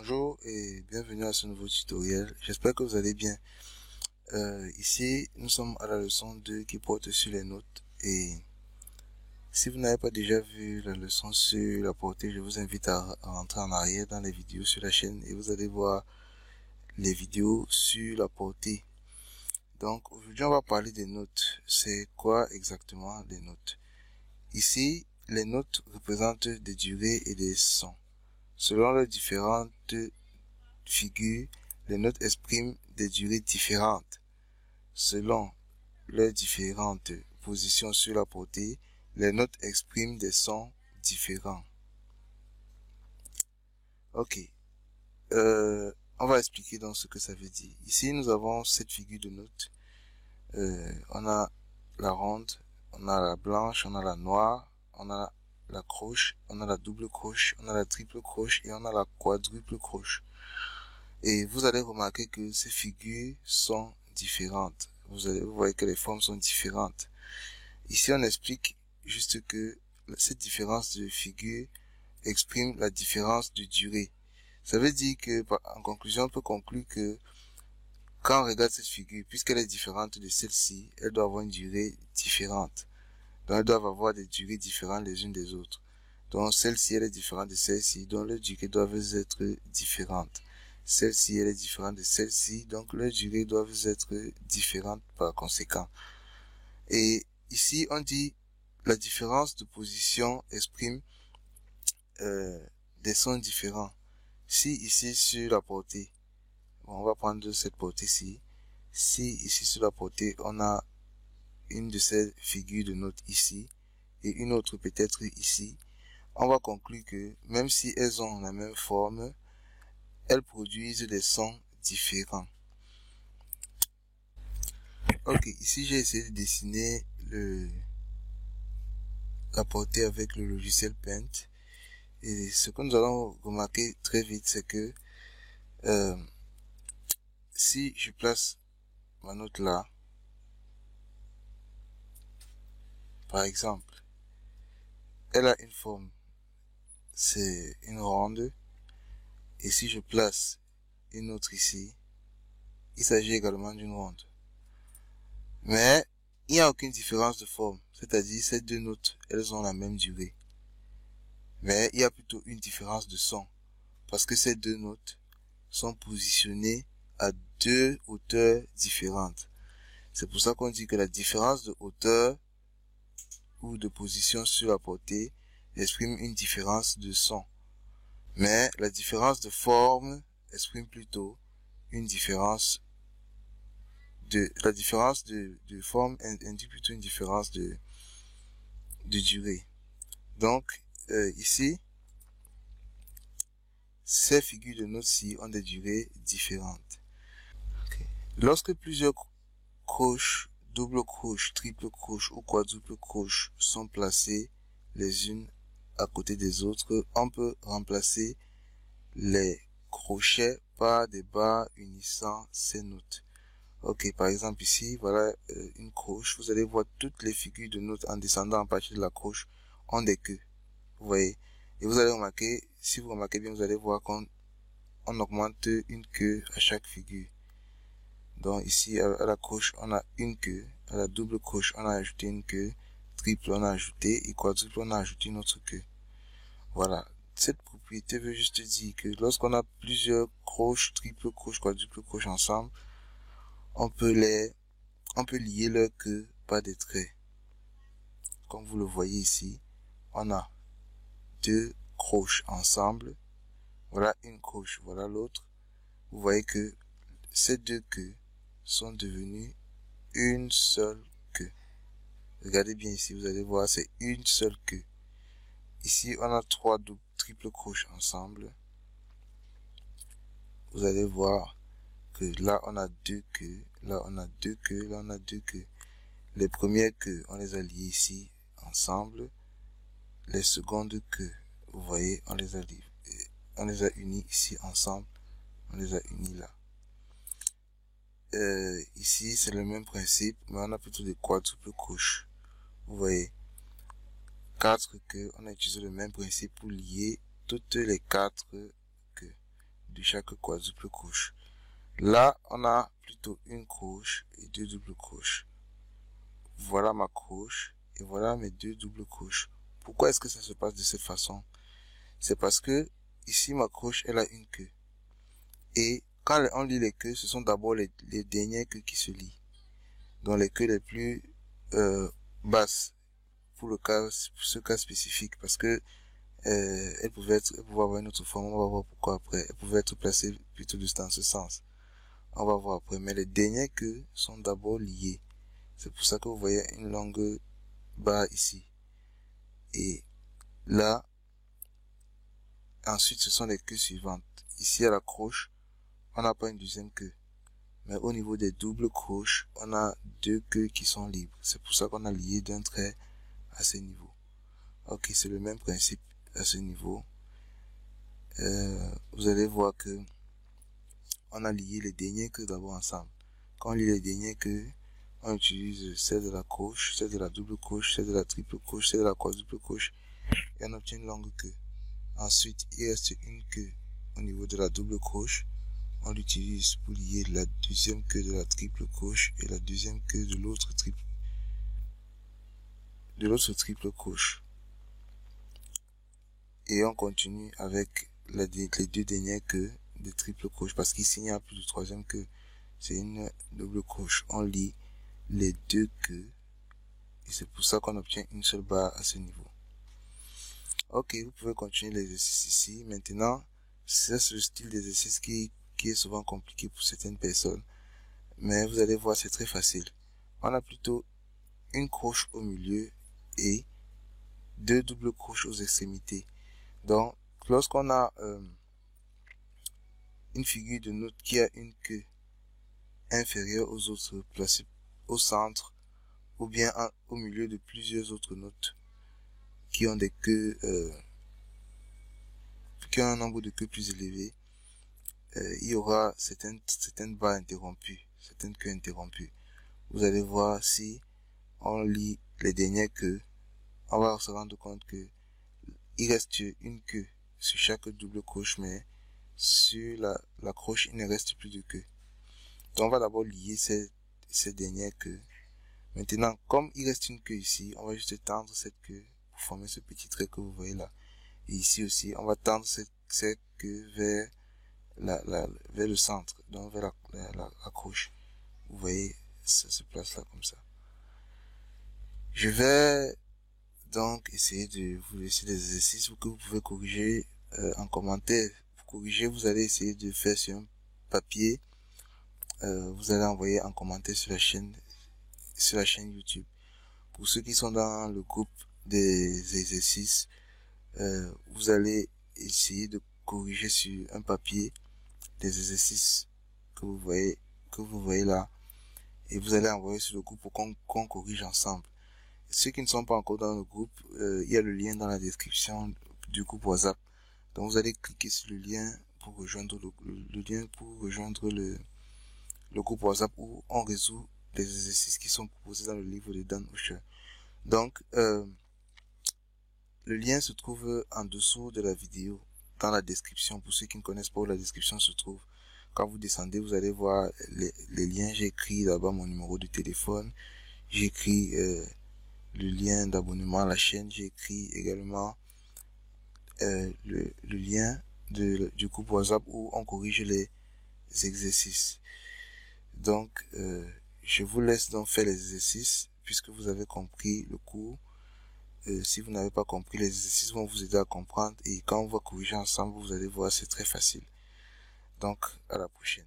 Bonjour et bienvenue à ce nouveau tutoriel. J'espère que vous allez bien. Ici, nous sommes à la leçon 2 qui porte sur les notes. Et si vous n'avez pas déjà vu la leçon sur la portée, je vous invite à rentrer en arrière dans les vidéos sur la chaîne et vous allez voir les vidéos sur la portée. Donc aujourd'hui, on va parler des notes. C'est quoi exactement les notes? Ici, les notes représentent des durées et des sons. Selon les différentes figures, les notes expriment des durées différentes. Selon leurs différentes positions sur la portée, les notes expriment des sons différents. Ok. On va expliquer donc ce que ça veut dire. Ici, nous avons cette figure de notes. On a la ronde, on a la blanche, on a la noire, on a la croche, on a la double croche, on a la triple croche et on a la quadruple croche. Et vous allez remarquer que ces figures sont différentes. Vous voyez que les formes sont différentes. Ici, on explique juste que cette différence de figure exprime la différence de durée. Ça veut dire que, en conclusion, on peut conclure que quand on regarde cette figure, puisqu'elle est différente de celle-ci, elle doit avoir une durée différente. Donc, elles doivent avoir des durées différentes les unes des autres. Donc, celle-ci, elle est différente de celle-ci, donc les durées doivent être différentes. Celle-ci, elle est différente de celle-ci, donc les durées doivent être différentes par conséquent. Et ici, on dit la différence de position exprime des sons différents. Si ici sur la portée, on va prendre cette portée-ci. Si ici sur la portée, on a une de ces figures de notes ici et une autre peut-être ici, on va conclure que même si elles ont la même forme, elles produisent des sons différents. Ok, ici j'ai essayé de dessiner la portée avec le logiciel Paint. Et ce que nous allons remarquer très vite, c'est que si je place ma note là, par exemple, elle a une forme, c'est une ronde. Et si je place une autre ici, il s'agit également d'une ronde. Mais il n'y a aucune différence de forme, c'est-à-dire ces deux notes, elles ont la même durée. Mais il y a plutôt une différence de son, parce que ces deux notes sont positionnées à deux hauteurs différentes. C'est pour ça qu'on dit que la différence de hauteur ou de position sur la portée exprime une différence de son. Mais la différence de forme exprime plutôt une différence la différence de forme indique plutôt une différence de durée. Donc, ici, ces figures de notes-ci ont des durées différentes. Okay. Lorsque plusieurs croches, double croche, triple croche ou quadruple croche sont placées les unes à côté des autres, on peut remplacer les crochets par des barres unissant ces notes. Ok, par exemple ici, voilà une croche. Vous allez voir toutes les figures de notes en descendant à partir de la croche ont des queues. Vous voyez. Et vous allez remarquer, si vous remarquez bien, vous allez voir qu'on augmente une queue à chaque figure. Donc ici, à la croche, on a une queue. À la double croche, on a ajouté une queue. Triple, on a ajouté. Et quadruple, on a ajouté une autre queue. Voilà. Cette propriété veut juste dire que lorsqu'on a plusieurs croches, triple croche, quadruple croche ensemble, on peut lier leur queue par des traits. Comme vous le voyez ici, on a deux croches ensemble. Voilà une croche, voilà l'autre. Vous voyez que ces deux queues sont devenues une seule queue. Regardez bien ici, vous allez voir, c'est une seule queue. Ici, on a trois triples croches ensemble. Vous allez voir que là, on a deux queues. Là, on a deux queues. Là, on a deux queues. Les premières queues, on les a liées ici ensemble. Les secondes queues, vous voyez, on les a unis ici ensemble. On les a unis là. Ici, c'est le même principe, mais on a plutôt des quadruples croches. Vous voyez, quatre queues, on a utilisé le même principe pour lier toutes les quatre queues. de chaque quadruple couche. Là, on a plutôt une croche et deux doubles croches. Voilà ma croche et voilà mes deux doubles croches. Pourquoi est-ce que ça se passe de cette façon? C'est parce que ici, ma croche, elle a une queue. Et quand on lit les queues, ce sont d'abord les dernières queues qui se lient. Donc les queues les plus basses pour ce cas spécifique, parce que elle pouvait avoir une autre forme. On va voir pourquoi après. Elle pouvait être placée plutôt dans ce sens. On va voir après. Mais les dernières queues sont d'abord liées. C'est pour ça que vous voyez une longue barre ici. Et là, ensuite, ce sont les queues suivantes. Ici, à la croche, on n'a pas une deuxième queue. Mais au niveau des doubles croches, on a deux queues qui sont libres. C'est pour ça qu'on a lié d'un trait à ce niveau. Ok, c'est le même principe à ce niveau. Vous allez voir que on a lié les dernières queues d'abord ensemble. Quand on lie les dernières queues, on utilise celle de la croche, celle de la double croche, celle de la triple croche, celle de la quadruple croche, et on obtient une longue queue. Ensuite, il reste une queue au niveau de la double croche. On l'utilise pour lier la deuxième queue de la triple croche et la deuxième queue de l'autre triple croche. Et on continue avec les deux dernières queues de triple croche, parce qu'ici il n'y a plus de troisième queue. C'est une double croche. On lie les deux queues et c'est pour ça qu'on obtient une seule barre à ce niveau. Ok, vous pouvez continuer l'exercice ici. Maintenant, c'est le style d'exercice qui est souvent compliqué pour certaines personnes. Mais vous allez voir, c'est très facile. On a plutôt une croche au milieu et deux doubles croches aux extrémités. Donc, lorsqu'on a une figure de note qui a une queue inférieure aux autres placée au centre ou bien au milieu de plusieurs autres notes qui ont des queues, qui ont un nombre de queues plus élevé, il y aura certaines barres interrompues, certaines queues interrompues. Vous allez voir, si on lit les dernières queues, on va se rendre compte que il reste une queue sur chaque double croche, mais sur la croche, il ne reste plus de queue. Donc on va d'abord lier ces dernières queues. Maintenant, comme il reste une queue ici, on va juste tendre cette queue pour former ce petit trait que vous voyez là. Et ici aussi, on va tendre cette queue vers vers le centre, donc vers la croche. Vous voyez, ça se place là comme ça. Je vais donc essayer de vous laisser des exercices que vous pouvez corriger en commentaire. Pour corriger, vous allez essayer de faire sur un papier. Vous allez envoyer en commentaire sur la chaîne YouTube. Pour ceux qui sont dans le groupe des exercices, vous allez essayer de corriger sur un papier des exercices que vous voyez là, et vous allez envoyer sur le groupe pour qu'on corrige ensemble. Ceux qui ne sont pas encore dans le groupe, il y a le lien dans la description du groupe WhatsApp. Donc vous allez cliquer sur le lien pour rejoindre le groupe WhatsApp où on résout les exercices qui sont proposés dans le livre de Dan Usher. Donc le lien se trouve en dessous de la vidéo, dans la description. Pour ceux qui ne connaissent pas où la description se trouve, quand vous descendez, vous allez voir les liens. J'ai écrit là-bas mon numéro de téléphone, j'ai écrit le lien d'abonnement à la chaîne, j'ai écrit également le lien du groupe WhatsApp où on corrige les exercices. Donc je vous laisse donc faire les exercices puisque vous avez compris le cours. Si vous n'avez pas compris, les exercices vont vous aider à comprendre, et quand on va corriger ensemble, vous allez voir, c'est très facile. Donc à la prochaine.